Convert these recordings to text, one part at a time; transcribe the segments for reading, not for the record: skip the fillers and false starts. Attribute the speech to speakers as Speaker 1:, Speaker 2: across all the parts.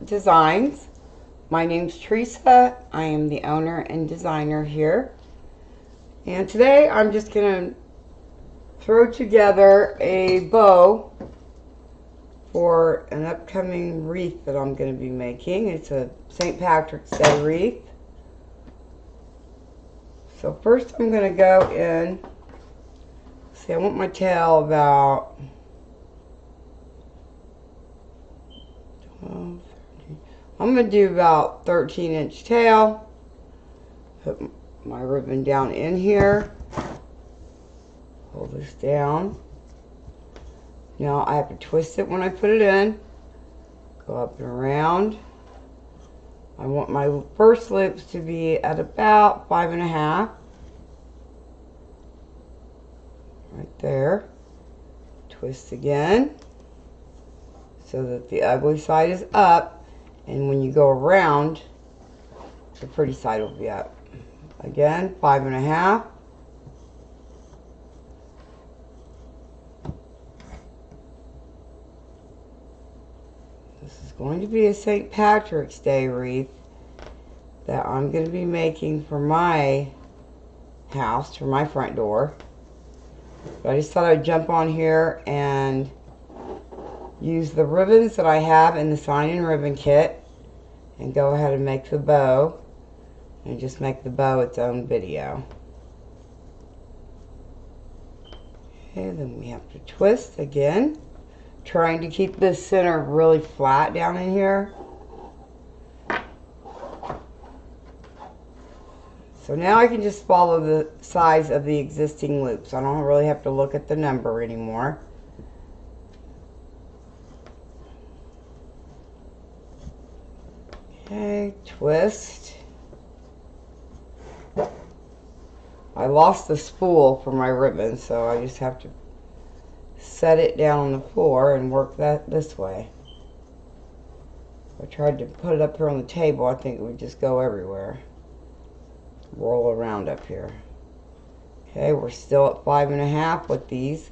Speaker 1: Designs. My name's Teresa. I am the owner and designer here. And today I'm just going to throw together a bow for an upcoming wreath that I'm going to be making. It's a St. Patrick's Day wreath. So first I'm going to go in. See, I want my tail about 12, 13. I'm going to do about 13-inch tail. Put my ribbon down in here. Pull this down. Now I have to twist it when I put it in. Go up and around. I want my first loops to be at about 5.5. Right there. Twist again so that the ugly side is up, and when you go around, the pretty side will be up. Again, 5.5. This is going to be a St. Patrick's Day wreath that I'm going to be making for my house, for my front door. But I just thought I'd jump on here and use the ribbons that I have in the sign and ribbon kit and go ahead and make the bow, and just make the bow its own video. Okay, then we have to twist again, trying to keep this center really flat down in here. So now I can just follow the size of the existing loops. I don't really have to look at the number anymore. Okay, twist. I lost the spool for my ribbon, so I just have to set it down on the floor and work that this way. If I tried to put it up here on the table, I think it would just go everywhere. Roll around up here. Okay, we're still at 5.5 with these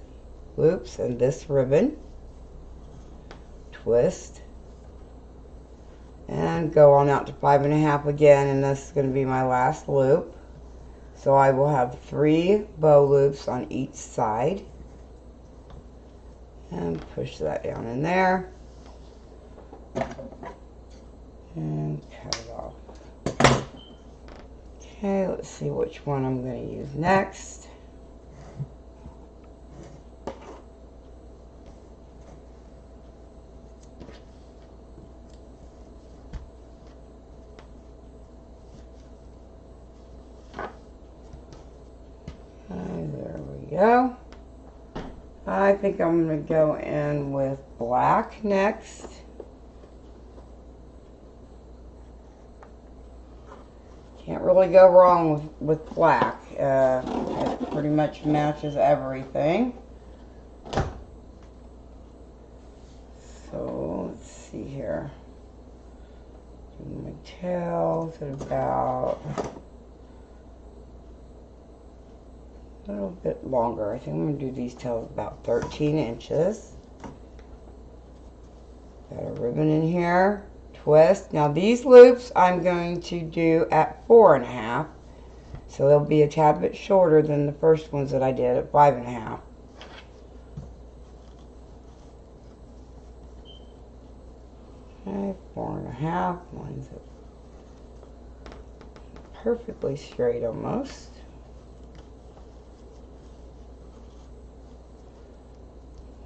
Speaker 1: loops and this ribbon. Twist. And go on out to 5.5 again, and this is going to be my last loop. So I will have 3 bow loops on each side. And push that down in there. And cut it off. Okay, let's see which one I'm going to use next. There we go. I think I'm going to go in with black next. Can't really go wrong with black. It pretty much matches everything. So let's see here. Do my tails at about a little bit longer. I think I'm going to do these tails about 13 inches. Got a ribbon in here. Twist. Now these loops I'm going to do at 4.5, so they'll be a tad bit shorter than the first ones that I did at 5.5. Okay, 4.5. Lines it perfectly straight almost.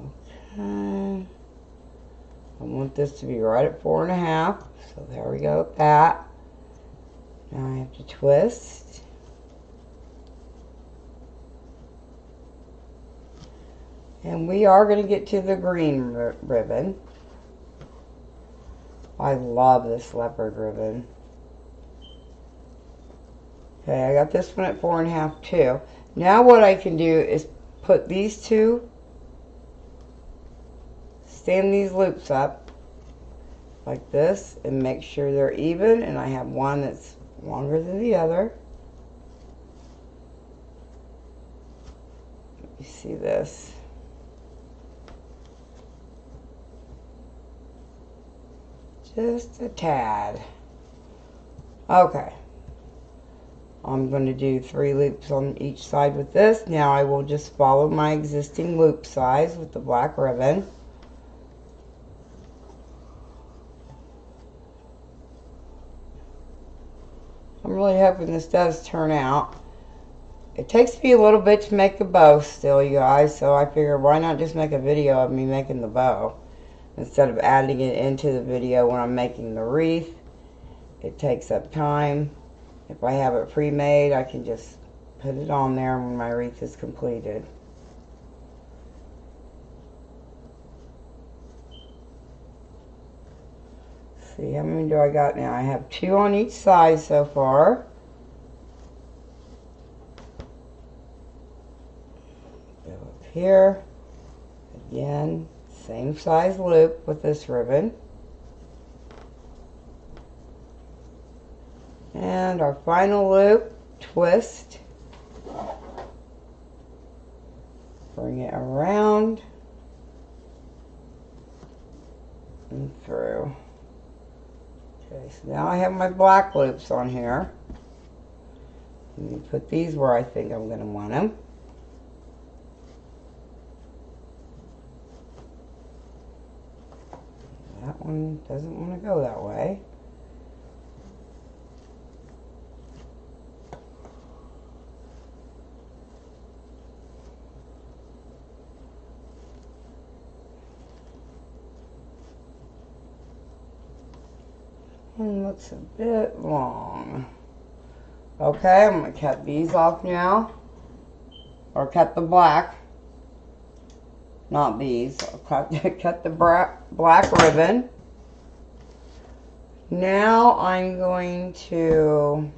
Speaker 1: Okay. I want this to be right at 4.5, so there we go with that. Now I have to twist. And we are going to get to the green ribbon. I love this leopard ribbon. Okay, I got this one at 4.5 too. Now what I can do is put these two, stand these loops up like this and make sure they're even, and I have one that's longer than the other. You see this? Just a tad. Okay. I'm going to do 3 loops on each side with this. Now I will just follow my existing loop size with the black ribbon. I'm really hoping this does turn out. It takes me a little bit to make a bow still, you guys, so I figured why not just make a video of me making the bow instead of adding it into the video when I'm making the wreath. It takes up time. If I have it pre-made, I can just put it on there when my wreath is completed. Let's see, how many do I got now? I have 2 on each side so far. Go up here. Again, same size loop with this ribbon. And our final loop, twist. Bring it around and through. Okay, so now I have my black loops on here. Let me put these where I think I'm going to want them. That one doesn't want to go that way. One looks a bit long. Okay, I'm going to cut these off now. Or cut the black. Not these. I'll cut the black ribbon. Now I'm going to...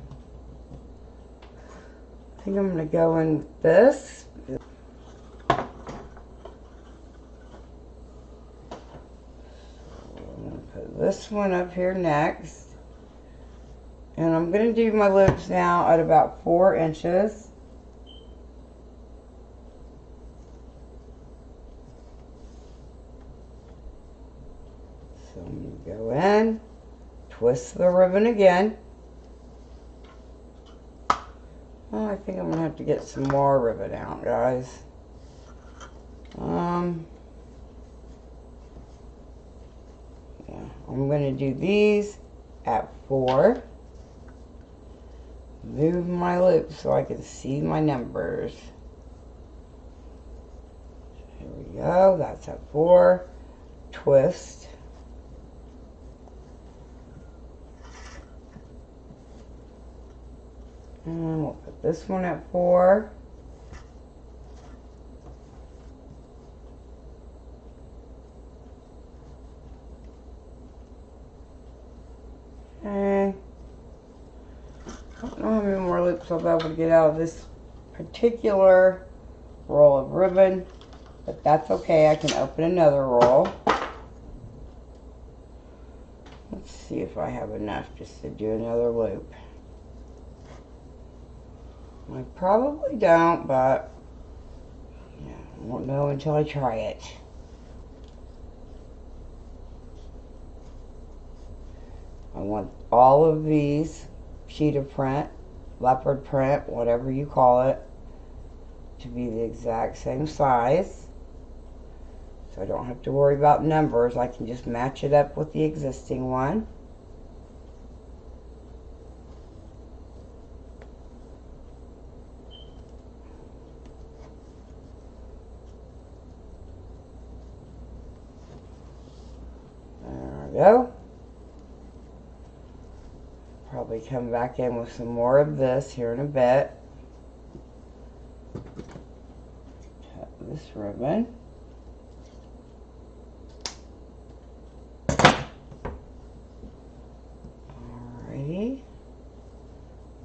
Speaker 1: I think I'm going to go in with this. Put this one up here next, and I'm going to do my loops now at about 4 inches. So I'm going to go in, twist the ribbon again. Oh, I think I'm going to have to get some more ribbon out, guys. I'm going to do these at 4. Move my loops so I can see my numbers. Here we go. That's at 4. Twist. And we'll put this one at 4. Okay. I don't know how many more loops I'll be able to get out of this particular roll of ribbon, but that's okay. I can open another roll. Let's see if I have enough just to do another loop. I probably don't, but yeah, I won't know until I try it. I want all of these cheetah print, leopard print, whatever you call it, to be the exact same size. So I don't have to worry about numbers. I can just match it up with the existing one. There we go. Probably come back in with some more of this here in a bit. Cut this ribbon. Alrighty.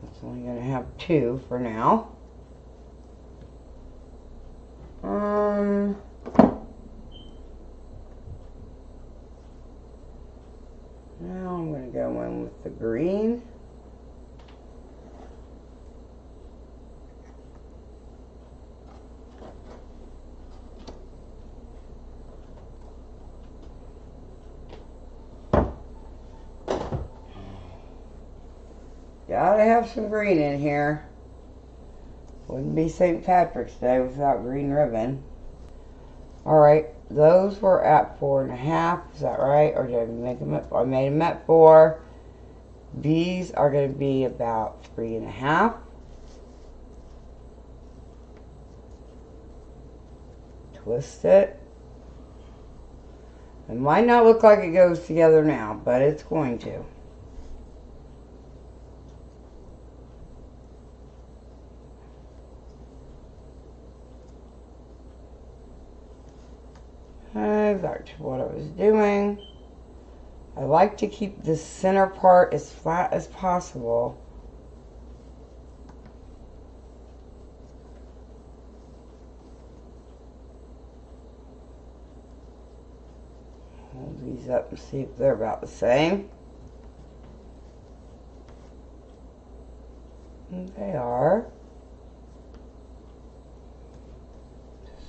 Speaker 1: That's only going to have 2 for now. Now I'm going to go in with the green. Gotta have some green in here. Wouldn't be St. Patrick's Day without green ribbon. Alright, those were at 4.5, is that right? Or did I make them at 4? I made them at 4. These are going to be about 3.5. Twist it. It might not look like it goes together now, but it's going to. Back to what I was doing. I like to keep the center part as flat as possible. Hold these up and see if they're about the same. And they are.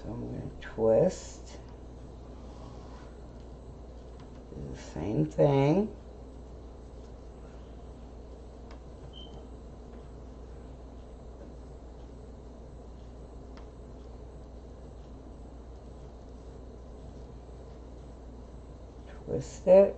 Speaker 1: So I'm going to twist. Do the same thing. Twist it.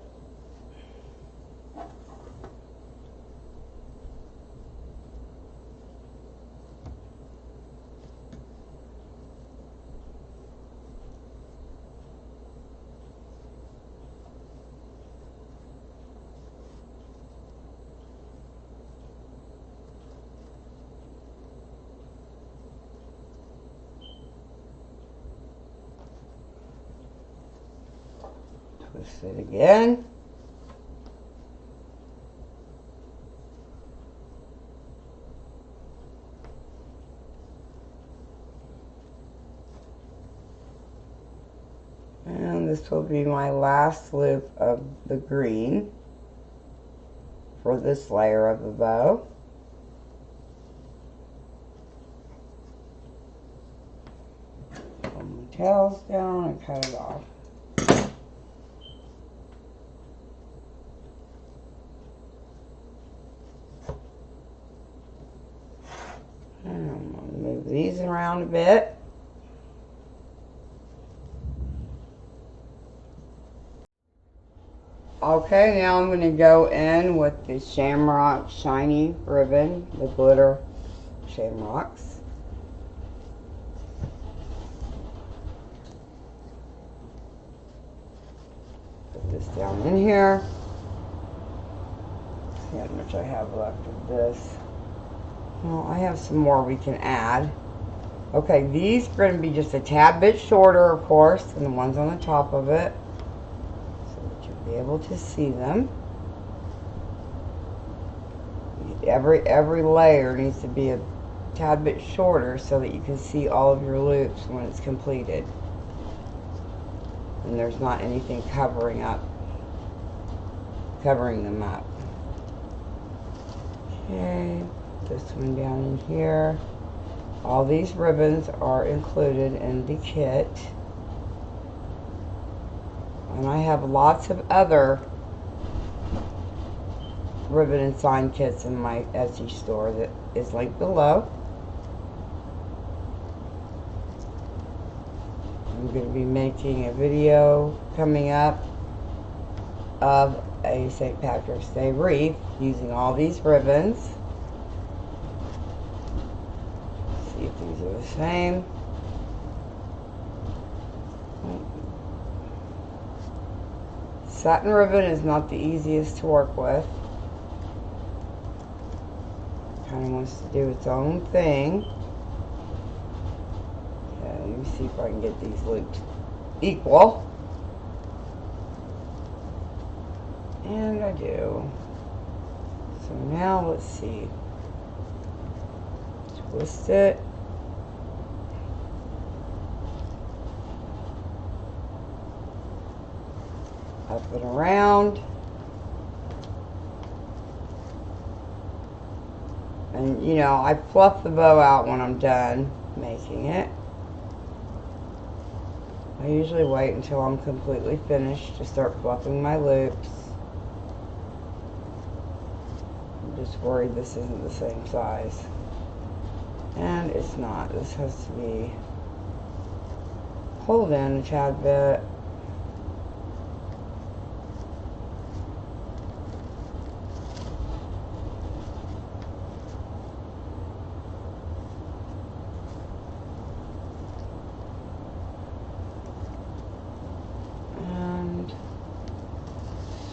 Speaker 1: Twist it again. And this will be my last loop of the green for this layer of the bow. Pull my tails down and cut it off. And I'm going to move these around a bit. Okay, now I'm going to go in with the shamrock shiny ribbon, the glitter shamrocks. Put this down in here. See how much I have left of this. Well, I have some more we can add. Okay, these are going to be just a tad bit shorter, of course, than the ones on the top of it. Be able to see them. Every layer needs to be a tad bit shorter so that you can see all of your loops when it's completed, and there's not anything covering them up. Okay, this one down in here. All these ribbons are included in the kit. And I have lots of other ribbon and sign kits in my Etsy store that is linked below. I'm going to be making a video coming up of a St. Patrick's Day wreath using all these ribbons. See if these are the same. Satin ribbon is not the easiest to work with. Kind of wants to do its own thing. Okay, let me see if I can get these loops equal. And I do. So now let's see. Twist it. Up and around. And you know, I fluff the bow out when I'm done making it. I usually wait until I'm completely finished to start fluffing my loops. just worried this isn't the same size. And it's not. This has to be pulled in a tad bit. And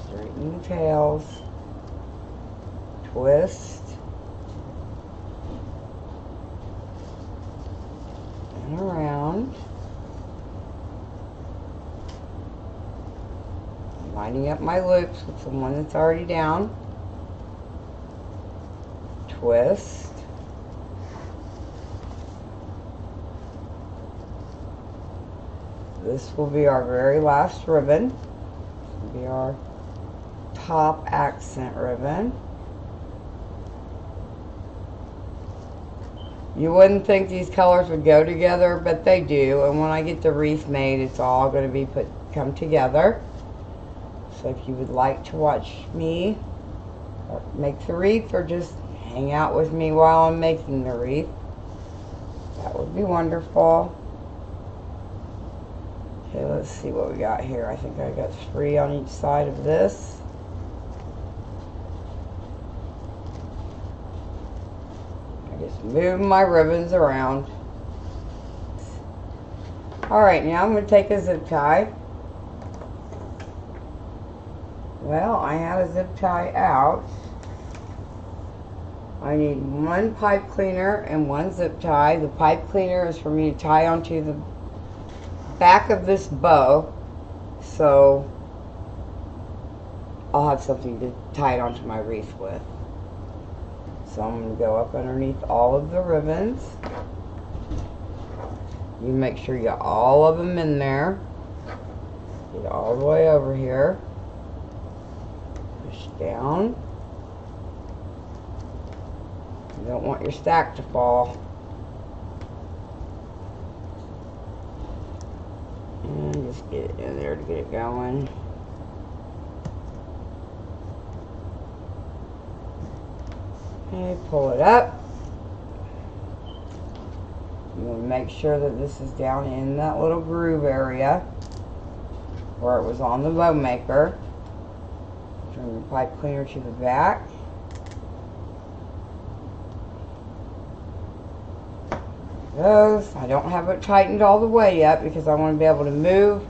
Speaker 1: straighten the tails. Twist. And around. Lining up my loops with the one that's already down. Twist. This will be our very last ribbon. This will be our top accent ribbon. You wouldn't think these colors would go together, but they do. And when I get the wreath made, it's all going to be come together. So if you would like to watch me make the wreath, or just hang out with me while I'm making the wreath, that would be wonderful. Okay, let's see what we got here. I think I got 3 on each side of this. I just move my ribbons around. Alright, now I'm going to take a zip tie. Well, I have a zip tie out. I need 1 pipe cleaner and 1 zip tie. The pipe cleaner is for me to tie onto the back of this bow, so I'll have something to tie it onto my wreath with. So I'm going to go up underneath all of the ribbons. You make sure you got all of them in there. Get all the way over here. Push down. You don't want your stack to fall. And just get it in there to get it going. Okay, pull it up. You want to make sure that this is down in that little groove area where it was on the bow maker. Turn your pipe cleaner to the back. Goes. I don't have it tightened all the way yet because I want to be able to move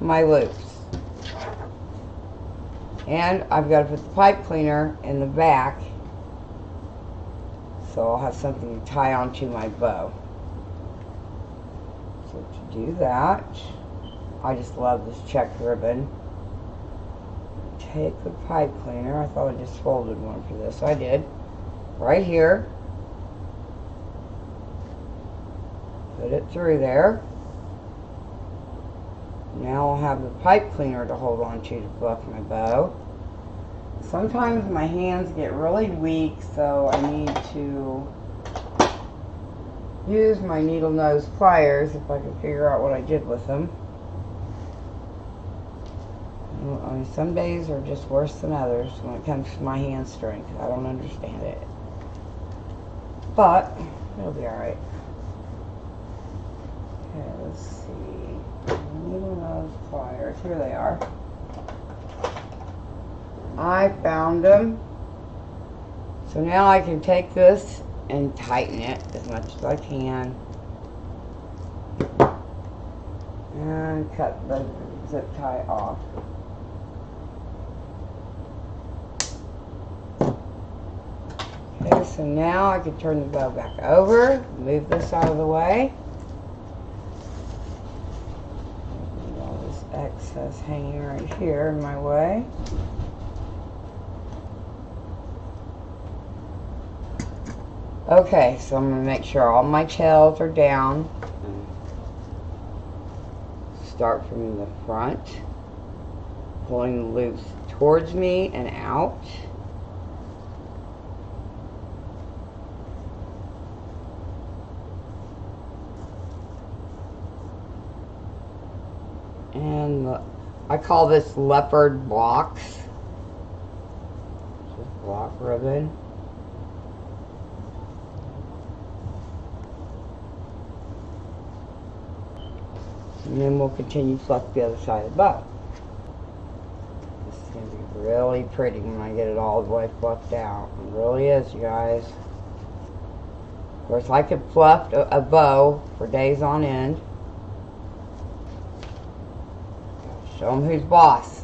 Speaker 1: my loops. And I've got to put the pipe cleaner in the back so I'll have something to tie onto my bow. So to do that, I just love this checked ribbon. Take the pipe cleaner. I thought I just folded one for this. I did. Right here. Put it through there. Now I'll have the pipe cleaner to hold on to fluff my bow. Sometimes my hands get really weak, so I need to use my needle nose pliers if I can figure out what I did with them. I mean, some days are just worse than others when it comes to my hand strength. I don't understand it. But it'll be alright. Okay, let's see. Needle nose pliers. Here they are. I found them. So now I can take this and tighten it as much as I can. And cut the zip tie off. Okay, so now I can turn the bow back over, move this out of the way. All this excess hanging right here in my way. Okay, so I'm going to make sure all my tails are down. Start from the front, pulling the loops towards me and out. And I call this leopard blocks. Just block ribbon. And then we'll continue to fluff the other side of the bow. This is going to be really pretty when I get it all the way fluffed out. It really is, you guys. Of course, I could fluff a bow for days on end. Show them who's boss.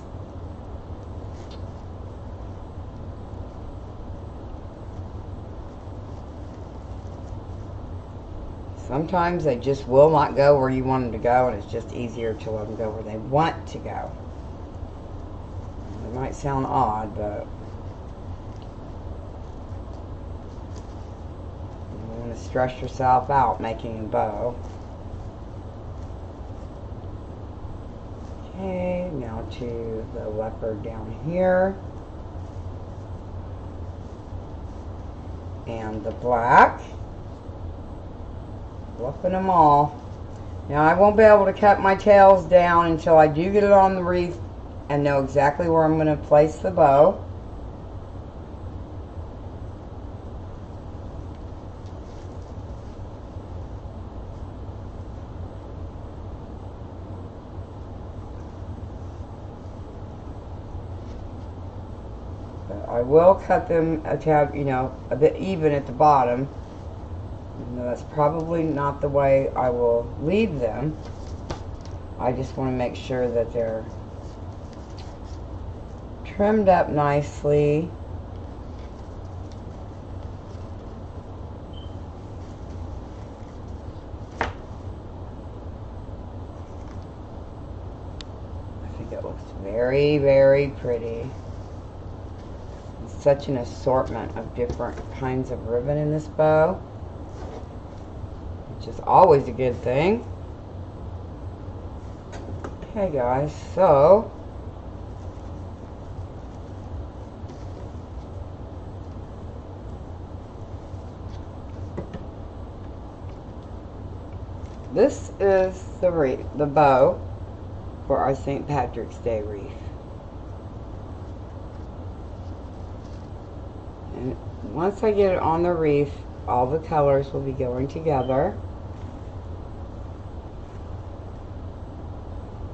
Speaker 1: Sometimes they just will not go where you want them to go, and it's just easier to let them go where they want to go. It might sound odd, but you don't want to stress yourself out making a bow. Okay, now to the leopard down here. And the black. Fluffing them all. Now I won't be able to cut my tails down until I do get it on the wreath and know exactly where I'm going to place the bow. But I will cut them a tab, you know, a bit even at the bottom. That's probably not the way I will leave them. I just want to make sure that they're trimmed up nicely. I think it looks very, very pretty. It's such an assortment of different kinds of ribbon in this bow, which is always a good thing. Okay guys, so this is the bow for our St. Patrick's Day wreath. And once I get it on the wreath, all the colors will be going together.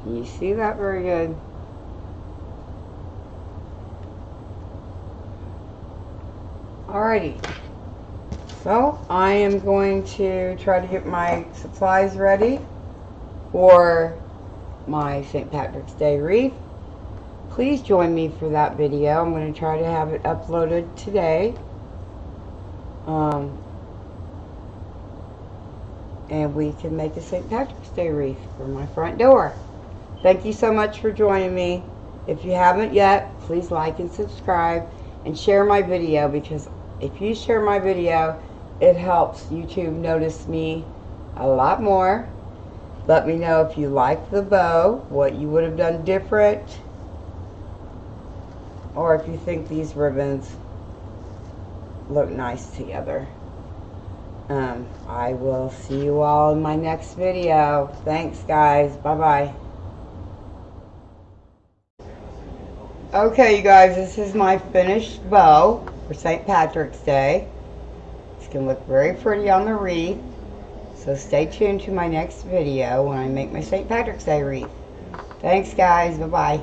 Speaker 1: Can you see that very good? Alrighty. So I am going to try to get my supplies ready for my St. Patrick's Day wreath. Please join me for that video. I'm going to try to have it uploaded today. And we can make a St. Patrick's Day wreath for my front door. Thank you so much for joining me. If you haven't yet, please like and subscribe and share my video, because if you share my video, it helps YouTube notice me a lot more. Let me know if you like the bow, what you would have done different, or if you think these ribbons look nice together. I will see you all in my next video. Thanks guys. Bye bye. Okay you guys, this is my finished bow for St. Patrick's Day. It's going to look very pretty on the wreath. So stay tuned to my next video when I make my St. Patrick's Day wreath. Thanks guys. Bye bye.